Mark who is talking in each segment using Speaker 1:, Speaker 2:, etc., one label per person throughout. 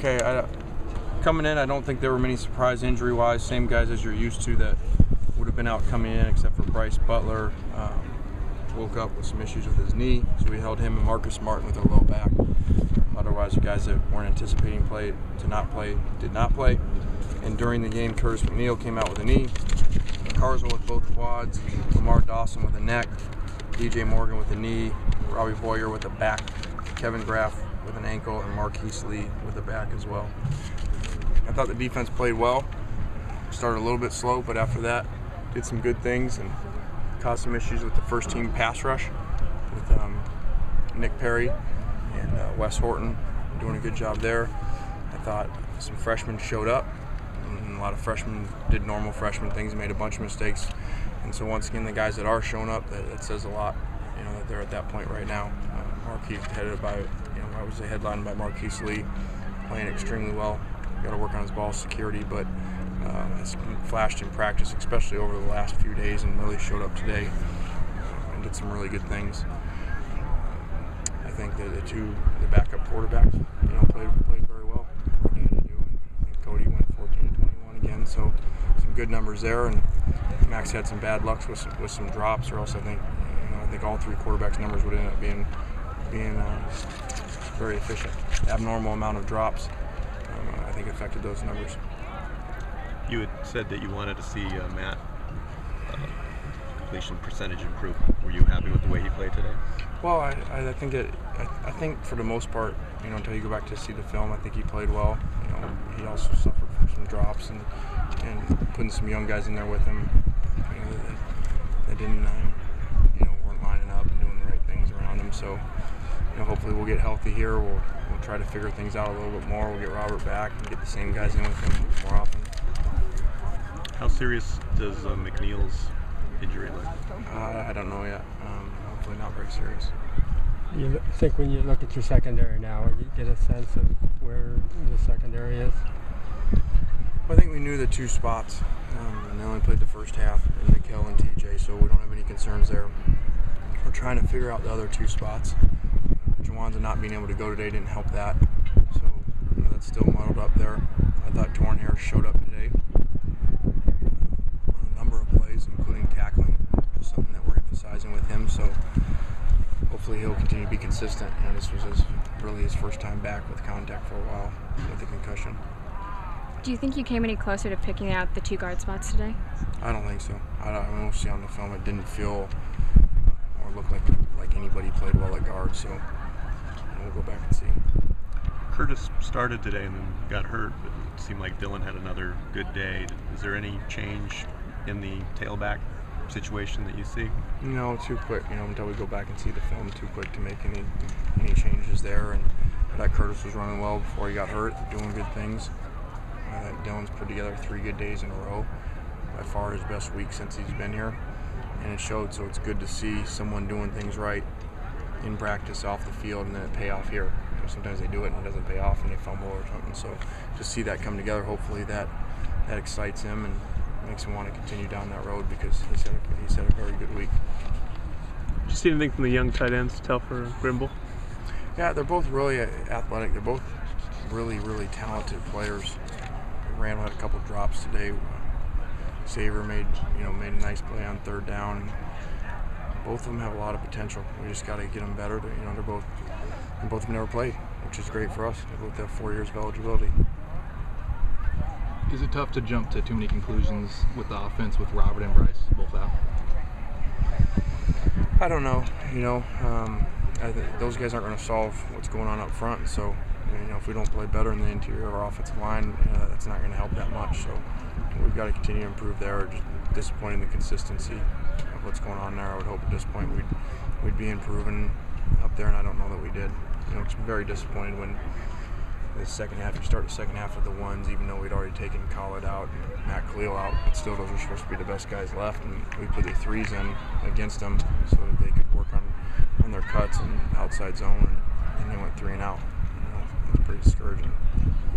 Speaker 1: okay. Coming in, I don't think there were many surprise injury-wise. Same guys as you're used to that would have been out coming in, except for Bryce Butler. Woke up with some issues with his knee, so we held him and Marcus Martin with a low back. Otherwise, the guys that weren't anticipating did not play. And during the game, Curtis McNeil came out with a knee, Carswell with both quads, Lamar Dawson with a neck, DJ Morgan with a knee, Robbie Boyer with a back, Kevin Graff with an ankle, and Marquise Lee with a back as well. I thought the defense played well. Started a little bit slow, but after that, did some good things and caused some issues with the first team pass rush with Nick Perry and Wes Horton doing a good job there. I thought some freshmen showed up, and a lot of freshmen did normal freshman things, made a bunch of mistakes. And so once again, the guys that are showing up, that says a lot, that they're at that point right now. Marquise headed by, I was headlined by Marquise Lee, playing extremely well. Got to work on his ball security, but it's flashed in practice, especially over the last few days, and really showed up today and did some really good things. I think that the backup quarterbacks, played very well. I think Cody went 14-21 again, so some good numbers there. And Max had some bad luck with some drops, or else I think all three quarterbacks' numbers would end up being very efficient. Abnormal amount of drops, I think, affected those numbers.
Speaker 2: You had said that you wanted to see Matt completion percentage improve. Were you happy with the way he played today?
Speaker 1: Well, I think for the most part, until you go back to see the film, I think he played well. He also suffered from some drops and putting some young guys in there with him that didn't weren't lining up and doing the right things around him. So hopefully we'll get healthy here. We'll try to figure things out a little bit more. We'll get Robert back and get the same guys in with him more often.
Speaker 2: How serious does McNeil's injury look?
Speaker 1: I don't know yet. Hopefully not very serious.
Speaker 3: You think when you look at your secondary now, you get a sense of where the secondary is?
Speaker 1: I think we knew the two spots, and they only played the first half, in Mikkel and TJ, so we don't have any concerns there. We're trying to figure out the other two spots. Juwanza not being able to go today didn't help that, so that's still muddled up there. I thought Torn Harris showed up today on a number of plays, including tackling, which is something that we're emphasizing with him. So hopefully he'll continue to be consistent. This was really his first time back with contact for a while with the concussion.
Speaker 4: Do you think you came any closer to picking out the two guard spots today?
Speaker 1: I don't think so. We'll see on the film. It didn't feel or look like anybody played well at guard. So we'll go back and see.
Speaker 2: Curtis started today and then got hurt, but it seemed like Dylan had another good day. Is there any change in the tailback situation that you see?
Speaker 1: No, too quick. Until we go back and see the film, too quick to make any changes there. And I thought Curtis was running well before he got hurt, doing good things. I thought Dylan's put together 3 good days in a row. By far his best week since he's been here, and it showed. So it's good to see someone doing things right in practice, off the field, and then it pay off here. Sometimes they do it and it doesn't pay off and they fumble or something. So just see that come together, hopefully that excites him and makes him want to continue down that road, because he's had a very good week.
Speaker 5: Did you see anything from the young tight ends to tell for Grimble?
Speaker 1: Yeah, they're both really athletic. They're both really, really talented players. Randall had a couple drops today. Xavier made a nice play on 3rd down. Both of them have a lot of potential. We just got to get them better. They both have never played, which is great for us. They both have 4 years of eligibility.
Speaker 6: Is it tough to jump to too many conclusions with the offense with Robert and Bryce both out?
Speaker 1: I don't know. I think those guys aren't going to solve what's going on up front. So, if we don't play better in the interior of our offensive line, that's not going to help that much. So, we've got to continue to improve there. Just disappointing the consistency of what's going on there. I would hope at this point we'd be improving up there, and I don't know that we did. It's very disappointed when the second half, you start the second half with the ones, even though we'd already taken Collett out and Matt Khalil out, but still those were supposed to be the best guys left, and we put the 3s in against them so that they could work on their cuts and outside zone, and they went 3 and out. It was pretty discouraging.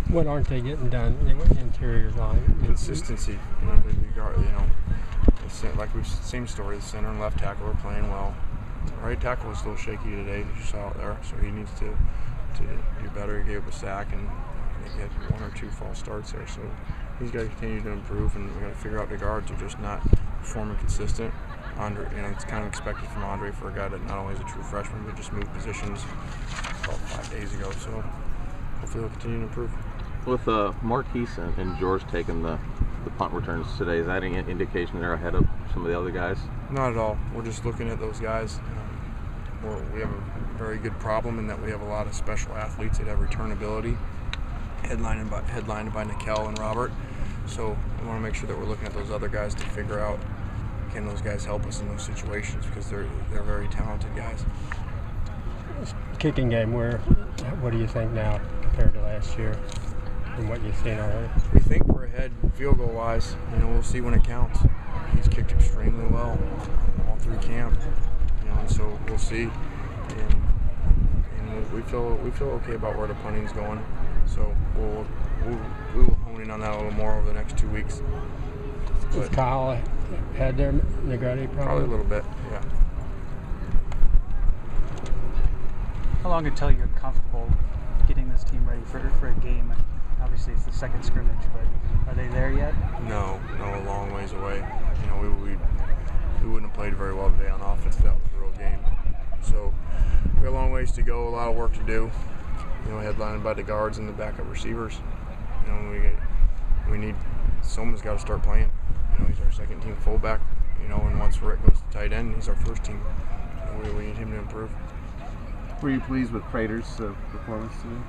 Speaker 3: What aren't they getting done? They went interior line.
Speaker 1: Consistency. Same story. The center and left tackle are playing well. Right tackle was a little shaky today, as you saw it there, so he needs to do better. He gave up a sack, and he had 1 or 2 false starts there. So he's got to continue to improve, and we got to figure out the guards are just not performing consistent. Andre, it's kind of expected from Andre for a guy that not only is a true freshman but just moved positions about 5 days ago. So hopefully he'll continue to improve.
Speaker 7: With Marquise and George taking the punt returns today, is that any indication they're ahead of some of the other guys?
Speaker 1: Not at all. We're just looking at those guys. We have a very good problem in that we have a lot of special athletes that have returnability, headlined by Nikel and Robert. So we want to make sure that we're looking at those other guys to figure out, can those guys help us in those situations, because they're very talented guys.
Speaker 3: Kicking game, what do you think now compared to last year and what you've seen already?
Speaker 1: We think we're ahead field goal wise. We'll see when it counts. He's kicked extremely well all through camp. And so we'll see. And we feel okay about where the punting's going. So we will hone in on that a little more over the next 2 weeks.
Speaker 3: Has Kyle had their Negretti problem?
Speaker 1: Probably a little bit, yeah.
Speaker 8: How long until you're comfortable getting this team ready for a game? Obviously, it's the second scrimmage, but are they there yet?
Speaker 1: No, a long ways away. We wouldn't have played very well today on offense if that was a real game. So we got a long ways to go, a lot of work to do. Headlined by the guards and the backup receivers. We need someone's got to start playing. He's our second team fullback. And once Rick goes to tight end, he's our first team. We need him to improve.
Speaker 9: Were you pleased with Prater's performance today?